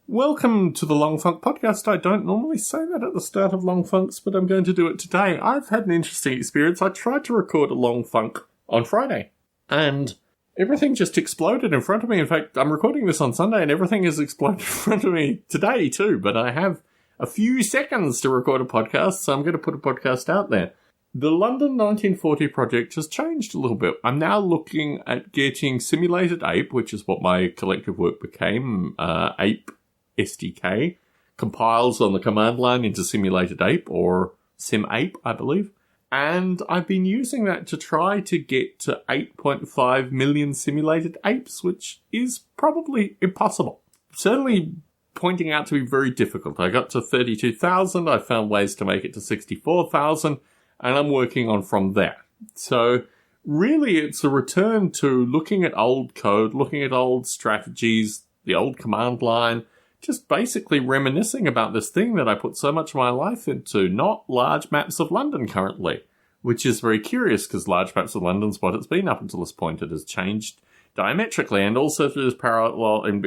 Welcome to the Long Funk Podcast. I don't normally say that at the start of Long Funks, but I'm going to do it today. I've had an interesting experience. I tried to record a Long Funk on Friday, and everything just exploded in front of me. In fact, I'm recording this on Sunday, and everything has exploded in front of me today too, but I have a few seconds to record a podcast, so I'm going to put a podcast out there. The London 1940 project has changed a little bit. I'm now looking at getting Simulated Ape, which is what my collective work became, Ape SDK, compiles on the command line into Simulated Ape, or SimApe, I believe. And I've been using that to try to get to 8.5 million simulated apes, which is probably impossible. Certainly pointing out to be very difficult. I got to 32,000, I found ways to make it to 64,000, and I'm working on from there. So really it's a return to looking at old code, looking at old strategies, the old command line, just basically reminiscing about this thing that I put so much of my life into, not large maps of London currently, which is very curious because large maps of London's what it's been up until this point. It has changed diametrically, and also through this in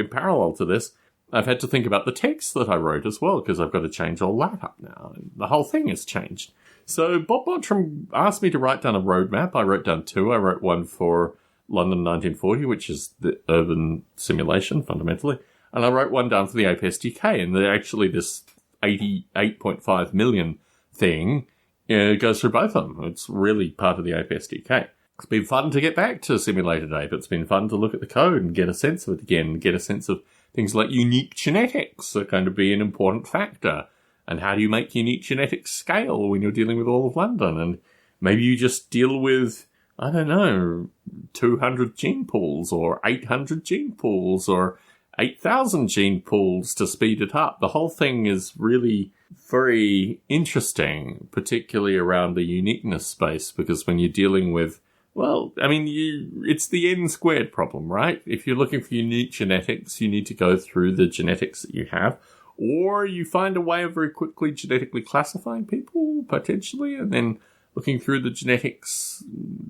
parallel to this, I've had to think about the text that I wrote as well, because I've got to change all that up now. And the whole thing has changed. So Bob Mottram asked me to write down a roadmap. I wrote down two. I wrote one for London 1940, which is the urban simulation, fundamentally. And I wrote one down for the Ape SDK. And actually this 88.5 million thing goes through both of them. It's really part of the Ape SDK. It's been fun to get back to Simulated Ape. It's been fun to look at the code and get a sense of it again, get a sense of things like unique genetics are going to be an important factor. And how do you make unique genetics scale when you're dealing with all of London? And maybe you just deal with, 200 gene pools or 800 gene pools or 8,000 gene pools to speed it up. The whole thing is really very interesting, particularly around the uniqueness space, because when you're dealing with, it's the n squared problem, right? If you're looking for unique genetics, you need to go through the genetics that you have, or you find a way of very quickly genetically classifying people, potentially, and then looking through the genetics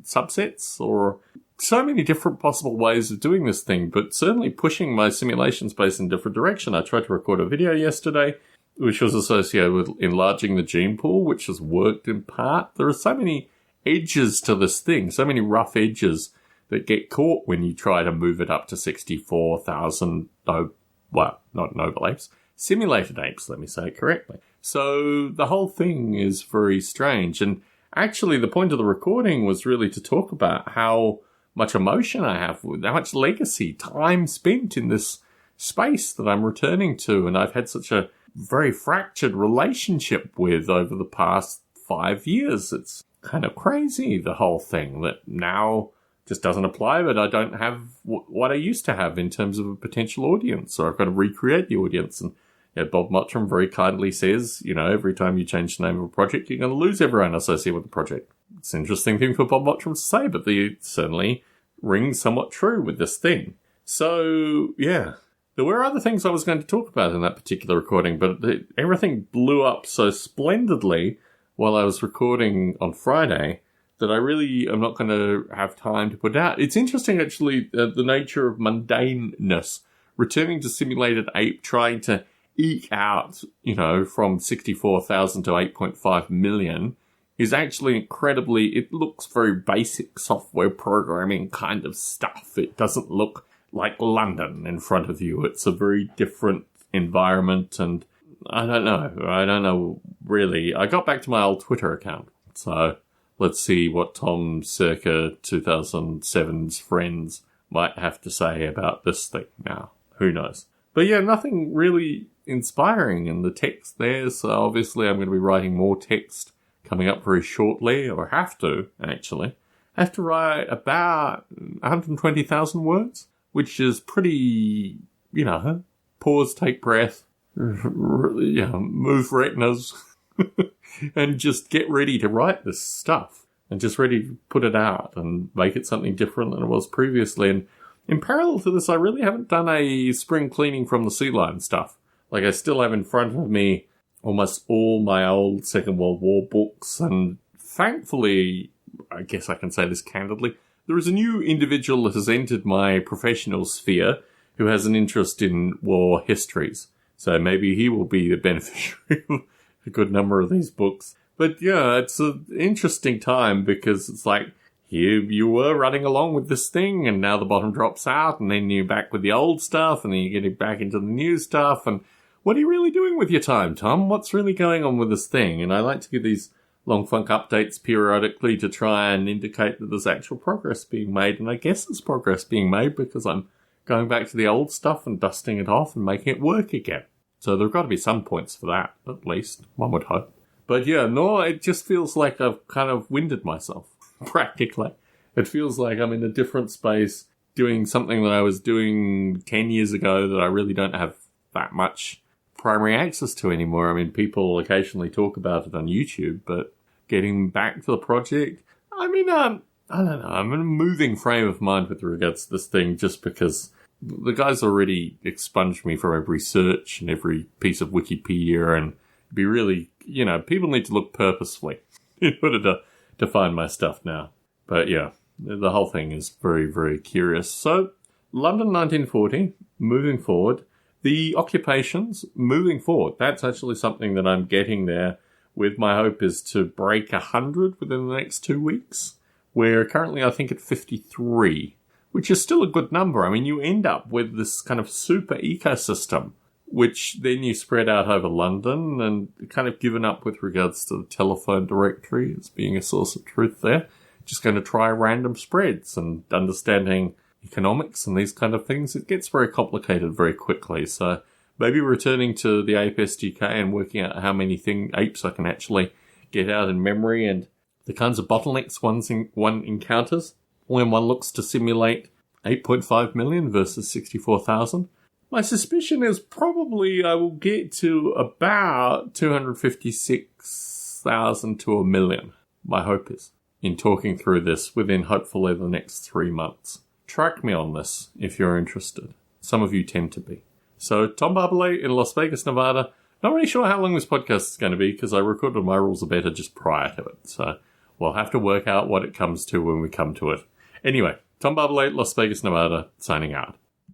subsets, or so many different possible ways of doing this thing, but certainly pushing my simulation space in a different direction. I tried to record a video yesterday, which was associated with enlarging the gene pool, which has worked in part. There are so many edges to this thing, so many rough edges that get caught when you try to move it up to 64,000, not noble apes, simulated apes, let me say it correctly. So the whole thing is very strange. And actually the point of the recording was really to talk about how much emotion I have, how much legacy, time spent in this space that I'm returning to, and I've had such a very fractured relationship with over the past 5 years. It's kind of crazy, the whole thing, that now just doesn't apply, but I don't have what I used to have in terms of a potential audience, or I've got to recreate the audience. And Bob Mottram very kindly says, every time you change the name of a project, you're going to lose everyone associated with the project. It's an interesting thing for Bob Mottram to say, but it certainly rings somewhat true with this thing. So, yeah. There were other things I was going to talk about in that particular recording, but everything blew up so splendidly while I was recording on Friday that I really am not going to have time to put out. It's interesting, actually, the nature of mundaneness. Returning to Simulated Ape, trying to eke out, from 64,000 to 8.5 million is actually incredibly, it looks very basic software programming kind of stuff. It doesn't look like London in front of you. It's a very different environment, and I don't know really. I got back to my old Twitter account, so let's see what Tom circa 2007's friends might have to say about this thing now. Who knows? But yeah, nothing really inspiring in the text there, so obviously I'm going to be writing more text coming up very shortly, or have to, actually. I have to write about 120,000 words, which is pretty, pause, take breath, move retinas, and just get ready to write this stuff, and just ready to put it out and make it something different than it was previously. And in parallel to this, I really haven't done a spring cleaning from the sea lion stuff. Like, I still have in front of me almost all my old Second World War books, and thankfully, I guess I can say this candidly, there is a new individual that has entered my professional sphere who has an interest in war histories. So maybe he will be the beneficiary of a good number of these books. But yeah, it's an interesting time because it's like, here you were running along with this thing, and now the bottom drops out, and then you're back with the old stuff, and then you're getting back into the new stuff. And what are you really doing with your time, Tom? What's really going on with this thing? And I like to give these Long Funk updates periodically to try and indicate that there's actual progress being made. And I guess there's progress being made because I'm going back to the old stuff and dusting it off and making it work again. So there have got to be some points for that, at least, one would hope. But yeah, no, it just feels like I've kind of winded myself. Practically. It feels like I'm in a different space doing something that I was doing 10 years ago that I really don't have that much primary access to anymore. I mean, people occasionally talk about it on YouTube, but getting back to the project, I mean, I don't know. I'm in a moving frame of mind with regards to this thing just because the guys already expunged me from every search and every piece of Wikipedia, and it'd be really, people need to look purposefully in order to find my stuff now. But yeah, the whole thing is very, very curious. So, London 1940, moving forward. The occupations, moving forward. That's actually something that I'm getting there with. My hope is to break 100 within the next 2 weeks. We're currently, I think, at 53, which is still a good number. I mean, you end up with this kind of super ecosystem, which then you spread out over London and kind of given up with regards to the telephone directory as being a source of truth there. Just going to try random spreads and understanding economics and these kind of things. It gets very complicated very quickly. So maybe returning to the Ape SDK and working out how many apes I can actually get out in memory and the kinds of bottlenecks one encounters when one looks to simulate 8.5 million versus 64,000. My suspicion is probably I will get to about 256,000 to a million. My hope is in talking through this within hopefully the next 3 months. Track me on this if you're interested. Some of you tend to be. So Tom Barbalet in Las Vegas, Nevada. Not really sure how long this podcast is going to be because I recorded My Rules Are Better just prior to it. So we'll have to work out what it comes to when we come to it. Anyway, Tom Barbalet, Las Vegas, Nevada, signing out.